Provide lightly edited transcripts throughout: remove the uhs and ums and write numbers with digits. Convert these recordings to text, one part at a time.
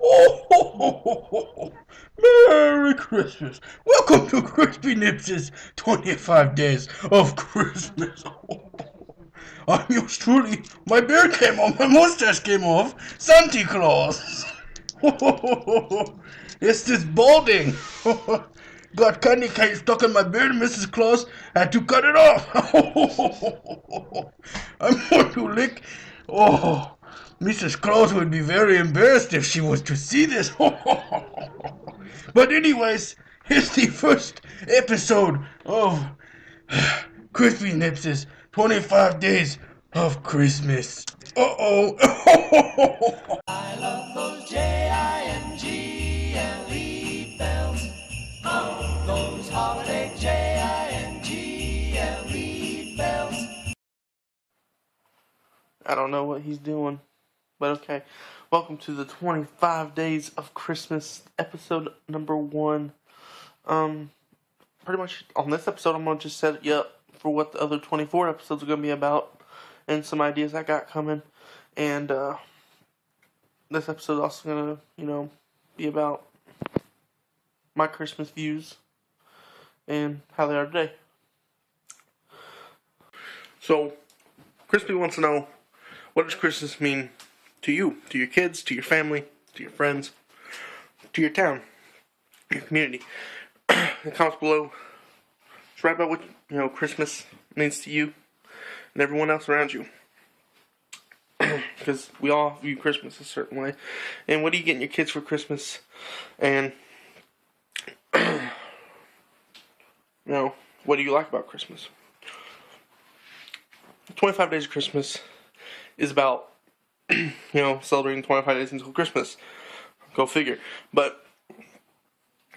Oh, Merry Christmas. Welcome to Crispy Nips's 25 Days of Christmas. I'm yours truly. My beard came off, my mustache came off. Santa Claus. It's this balding. Got candy cane stuck in my beard, Mrs. Claus had to cut it off. I'm going to lick. Oh, Mrs. Claus would be very embarrassed if she was to see this. But anyways, here's the first episode of Crispy Nips' 25 Days of Christmas. Uh-oh. I love those Jingle bells. Oh, those holiday Jingle bells. I don't know what he's doing, but okay. Welcome to the 25 Days of Christmas, episode number 1. Pretty much on this episode, I'm going to just set you up for what the other 24 episodes are going to be about, and some ideas I got coming. And this episode is also going to, be about my Christmas views and how they are today. So, Crispy wants to know, what does Christmas mean to you, to your kids, to your family, to your friends, to your town, your community? In the comments below, just write about what Christmas means to you and everyone else around you. Because we all view Christmas a certain way. And what are you getting your kids for Christmas? And what do you like about Christmas? 25 Days of Christmas is about celebrating 25 days until Christmas. Go figure. But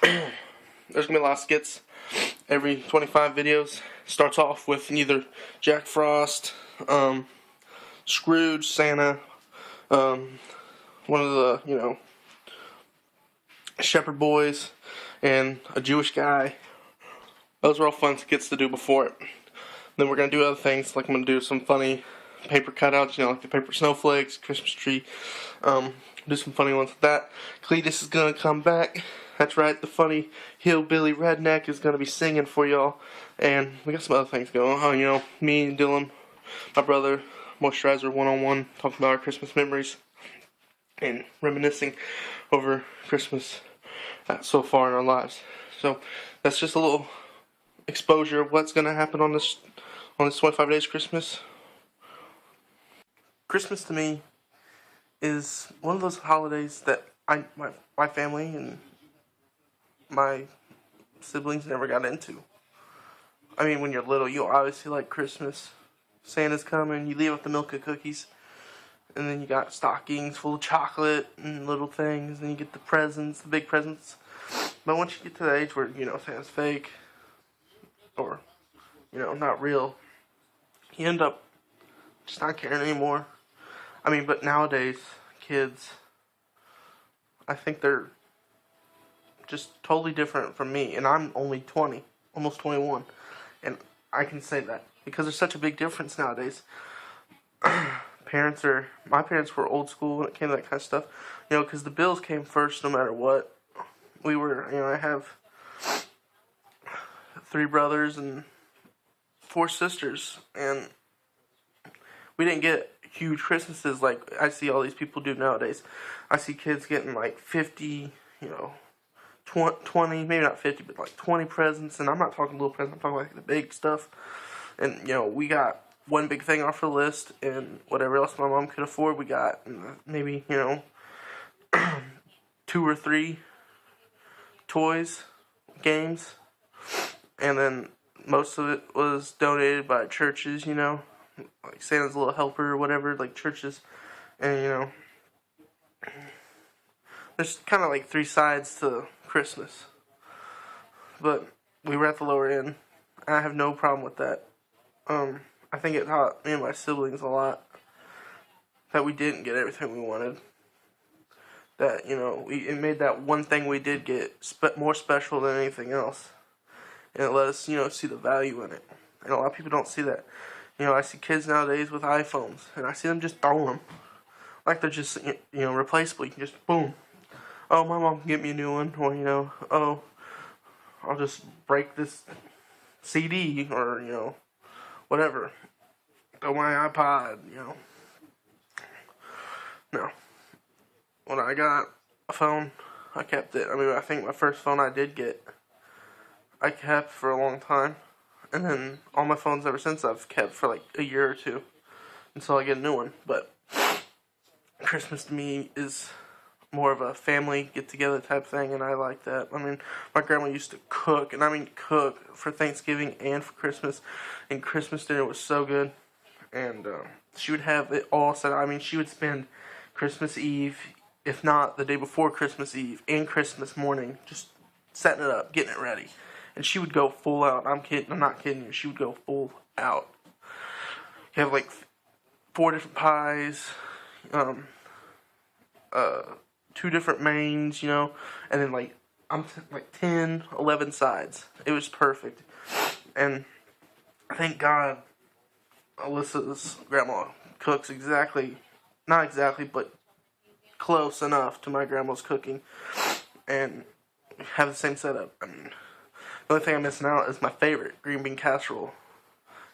there's gonna be a lot of skits. Every 25 videos starts off with either Jack Frost, Scrooge, Santa, one of the shepherd boys, and a Jewish guy. Those are all fun skits to do before it. Then we're gonna do other things, like I'm gonna do some funny paper cutouts, like the paper snowflakes, Christmas tree. Do some funny ones with that. Cletus is gonna come back. That's right, the funny hillbilly redneck is gonna be singing for y'all. And we got some other things going on. Me and Dylan, my brother, Moisturizer 101, talking about our Christmas memories and reminiscing over Christmas so far in our lives. So that's just a little exposure of what's gonna happen on this 25 Days Christmas. Christmas to me is one of those holidays that my family and my siblings never got into. I mean, when you're little, you obviously like Christmas. Santa's coming, you leave with the milk and cookies, and then you got stockings full of chocolate and little things, and you get the presents, the big presents. But once you get to the age where, Santa's fake, or, not real, you end up just not caring anymore. I mean, but nowadays, kids, I think they're just totally different from me, and I'm only 20, almost 21, and I can say that because there's such a big difference nowadays. My parents were old school when it came to that kind of stuff, because the bills came first no matter what. I have 3 brothers and 4 sisters, and we didn't get huge Christmases like I see all these people do nowadays. I see kids getting like 50, 20, maybe not 50, but like 20 presents, and I'm not talking little presents, I'm talking like the big stuff. And, we got one big thing off the list, and whatever else my mom could afford, we got maybe, 2 or 3 toys, games, and then most of it was donated by churches, like Santa's Little Helper or whatever, like churches. And, there's kind of like 3 sides to Christmas. But we were at the lower end. I have no problem with that. I think it taught me and my siblings a lot that we didn't get everything we wanted. That, it made that one thing we did get more special than anything else. And it let us, see the value in it. And a lot of people don't see that. I see kids nowadays with iPhones, and I see them just throwing them. Like they're just, replaceable. You can just, boom. oh, my mom can get me a new one, or oh, I'll just break this CD, or whatever, throw my iPod, No, when I got a phone, I kept it. I mean, I think my first phone I did get, I kept for a long time, and then all my phones ever since I've kept for like a year or two until I get a new one. But Christmas to me is more of a family get-together type thing, and I like that. I mean, my grandma used to cook, and I mean cook, for Thanksgiving and for Christmas, and Christmas dinner was so good, and she would have it all set. I mean, she would spend Christmas Eve, if not the day before Christmas Eve, and Christmas morning, just setting it up, getting it ready, and she would go full out. I'm not kidding you. She would go full out. You have like 4 different pies, 2 different mains, and then like 10, 11 sides. It was perfect, and thank God Alyssa's grandma cooks not exactly, but close enough to my grandma's cooking, and have the same setup. I mean, the only thing I'm missing out is my favorite, green bean casserole.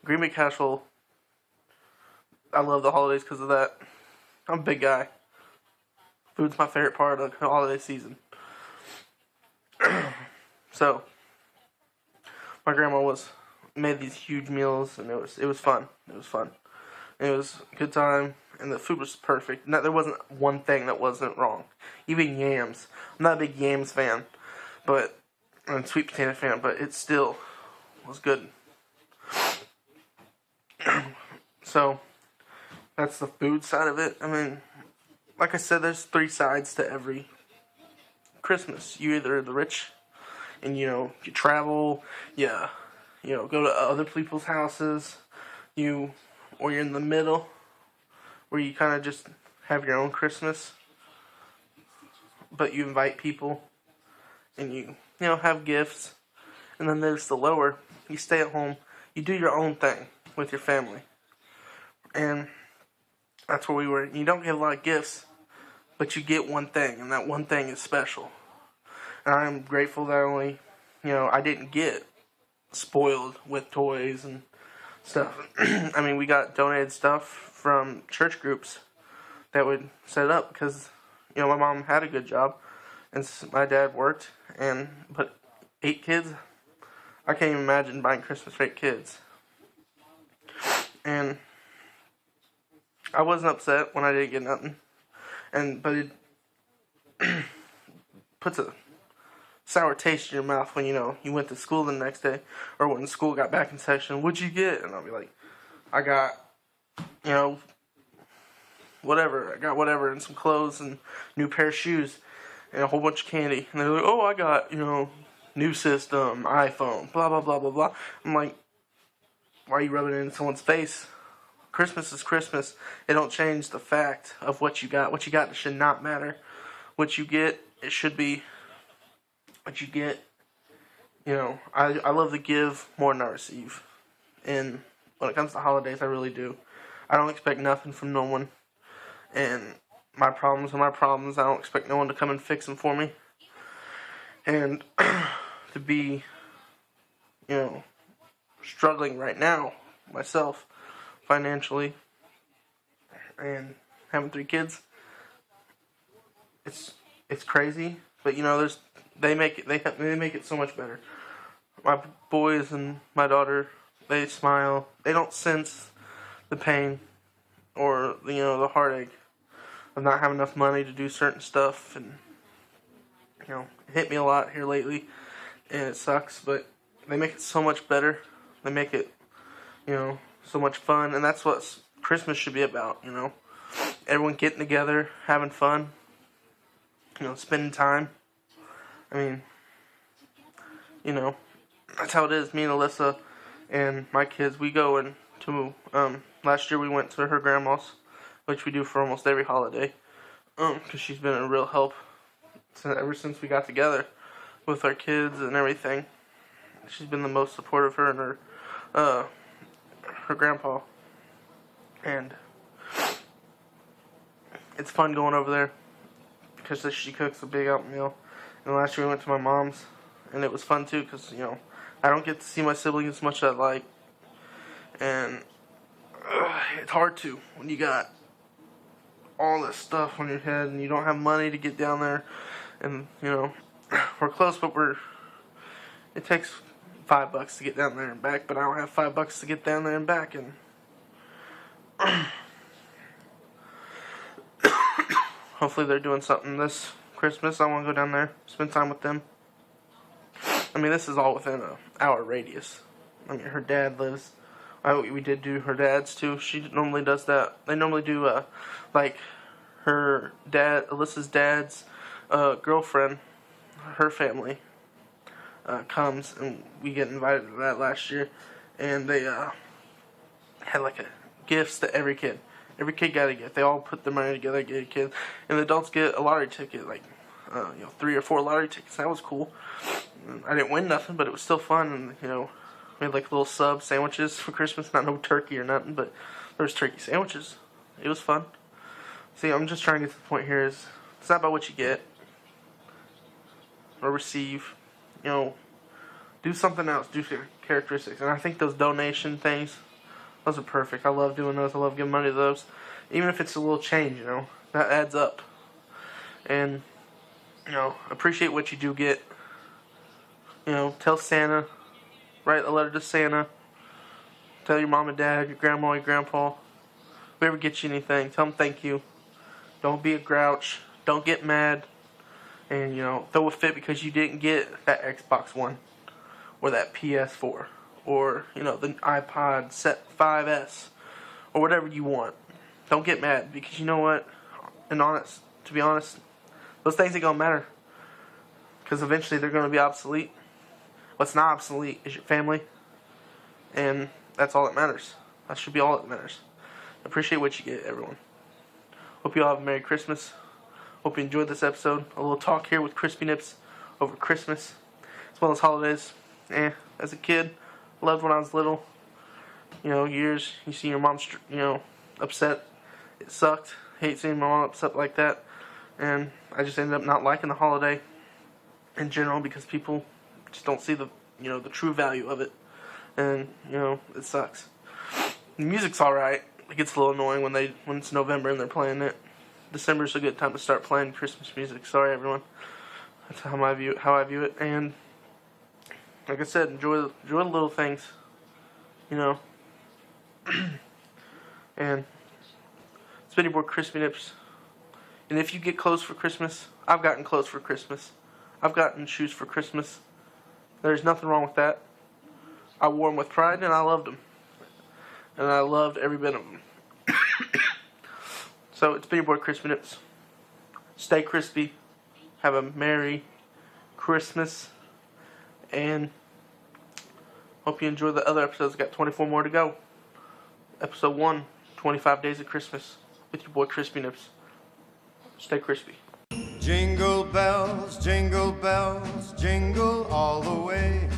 Green bean casserole, I love the holidays because of that. I'm a big guy. Food's my favorite part of the holiday season. So, my grandma made these huge meals, and it was fun. It was fun. It was a good time, and the food was perfect. There wasn't one thing that wasn't wrong. Even yams. I'm not a big yams fan, I'm a sweet potato fan, but it still was good. So, that's the food side of it. I mean, like I said, there's 3 sides to every Christmas. You either are the rich, and you travel, go to other people's houses, or you're in the middle, where you kind of just have your own Christmas, but you invite people, and you have gifts. And then there's the lower. You stay at home, you do your own thing with your family, and that's where we were. You don't get a lot of gifts, but you get one thing, and that one thing is special. And I'm grateful that I didn't get spoiled with toys and stuff. I mean, we got donated stuff from church groups that would set it up because, my mom had a good job, and my dad worked, but 8 kids, I can't even imagine buying Christmas for 8 kids. And I wasn't upset when I didn't get nothing. But it puts a sour taste in your mouth when you went to school the next day, or when school got back in session. What'd you get? And I'll be like, I got whatever. I got whatever, and some clothes, and new pair of shoes, and a whole bunch of candy. And they're like, oh, I got new system, iPhone, blah blah blah blah blah. I'm like, why are you rubbing it in someone's face? Christmas is Christmas. It don't change the fact of what you got. What you got should not matter. What you get, it should be what you get. I love to give more than I receive. And when it comes to holidays, I really do. I don't expect nothing from no one. And my problems are my problems. I don't expect no one to come and fix them for me. And to be, struggling right now myself, financially, and having 3 kids, it's crazy, but they make it so much better. My boys and my daughter, they smile. They don't sense the pain or the heartache of not having enough money to do certain stuff, and it hit me a lot here lately, and it sucks, but they make it so much better. They make it so much fun, and that's what Christmas should be about, everyone getting together, having fun, spending time. I mean, that's how it is. Me and Alyssa and my kids, we go into, last year we went to her grandma's, which we do for almost every holiday, because she's been a real help ever since we got together with our kids and everything. She's been the most supportive, her and her grandpa, and it's fun going over there because she cooks a big out meal. And last year we went to my mom's, and it was fun too because, I don't get to see my siblings as much as I like. And it's hard to when you got all this stuff on your head and you don't have money to get down there. And, we're close, but it takes $5 to get down there and back, but I don't have $5 to get down there and back. And hopefully they're doing something this Christmas. I want to go down there, spend time with them. I mean, this is all within an hour radius. I mean, her dad lives. We did do her dad's too. She normally does that. They normally do like her dad, Alyssa's dad's girlfriend, her family comes, and we get invited to that last year. And they had like gifts to every kid. Every kid got a gift. They all put their money together, get a kid, and the adults get a lottery ticket, like 3 or 4 lottery tickets. That was cool. I didn't win nothing, but it was still fun. And we had like little sub sandwiches for Christmas. Not no turkey or nothing, but there was turkey sandwiches. It was fun. See, I'm just trying to get to the point here. Is it's not about what you get or receive. Do something else. Do characteristics. And I think those donation things, those are perfect. I love doing those. I love giving money to those. Even if it's a little change, that adds up. And, appreciate what you do get. Tell Santa. Write a letter to Santa. Tell your mom and dad, your grandma, your grandpa. Whoever gets you anything, tell them thank you. Don't be a grouch. Don't get mad. And, throw a fit because you didn't get that Xbox One. Or that PS4. Or, the iPod Set 5S. Or whatever you want. Don't get mad. Because you know what? To be honest, those things ain't going to matter. Because eventually they're going to be obsolete. What's not obsolete is your family. And that's all that matters. That should be all that matters. Appreciate what you get, everyone. Hope you all have a Merry Christmas. Hope you enjoyed this episode. A little talk here with Crispy Nips over Christmas, as well as holidays. As a kid, loved when I was little. Years, you see your mom, upset. It sucked. Hate seeing my mom upset like that. And I just ended up not liking the holiday in general because people just don't see the true value of it. And, it sucks. The music's alright. It gets a little annoying when it's November and they're playing it. December's a good time to start playing Christmas music. Sorry, everyone. That's how I view it. And like I said, enjoy the little things. And it's been your boy Crispy Nips. And if you get clothes for Christmas, I've gotten clothes for Christmas. I've gotten shoes for Christmas. There's nothing wrong with that. I wore them with pride and I loved them. And I loved every bit of them. So it's been your boy Crispy Nips. Stay crispy. Have a Merry Christmas. And hope you enjoy the other episodes. Got 24 more to go. Episode 1, 25 Days of Christmas. With your boy Crispy Nips. Stay crispy. Jingle bells, jingle all the way.